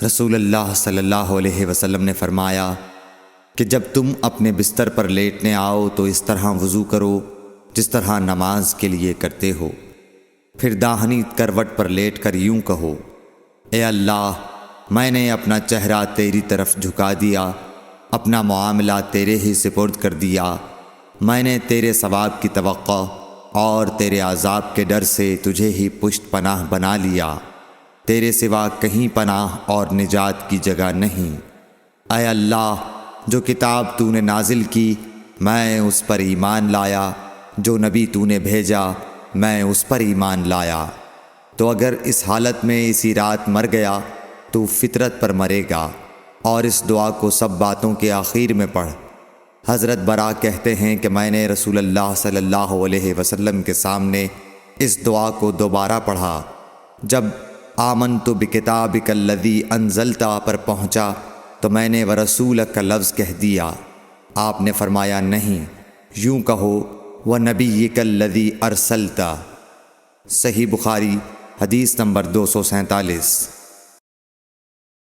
رسول اللہ صلی اللہ علیہ وسلم نے فرمایا کہ جب تم اپنے بستر پر لیٹنے آؤ تو اس طرح وضو کرو جس طرح نماز کے لیے کرتے ہو، پھر داہنی کروٹ پر لیٹ کر یوں کہو: اے اللہ، میں نے اپنا چہرہ تیری طرف جھکا دیا، اپنا معاملہ تیرے ہی سپرد کر دیا، میں نے تیرے ثواب کی توقع اور تیرے عذاب کے ڈر سے تجھے ہی پشت پناہ بنا لیا، تیرے سوا کہیں پناہ اور نجات کی جگہ نہیں۔ اے اللہ، جو کتاب تو نے نازل کی میں اس پر ایمان لایا، جو نبی تو نے بھیجا میں اس پر ایمان لایا۔ تو اگر اس حالت میں اسی رات مر گیا تو فطرت پر مرے گا، اور اس دعا کو سب باتوں کے آخر میں پڑھ۔ حضرت برا کہتے ہیں کہ میں نے رسول اللہ صلی اللہ علیہ وسلم کے سامنے اس دعا کو دوبارہ پڑھا۔ جب آمنت بکتابک الذی انزلت پر پہنچا تو میں نے ورسولک کا لفظ کہہ دیا۔ آپ نے فرمایا نہیں، یوں کہو ونبیک الذی ارسلت۔ صحیح بخاری حدیث نمبر 247۔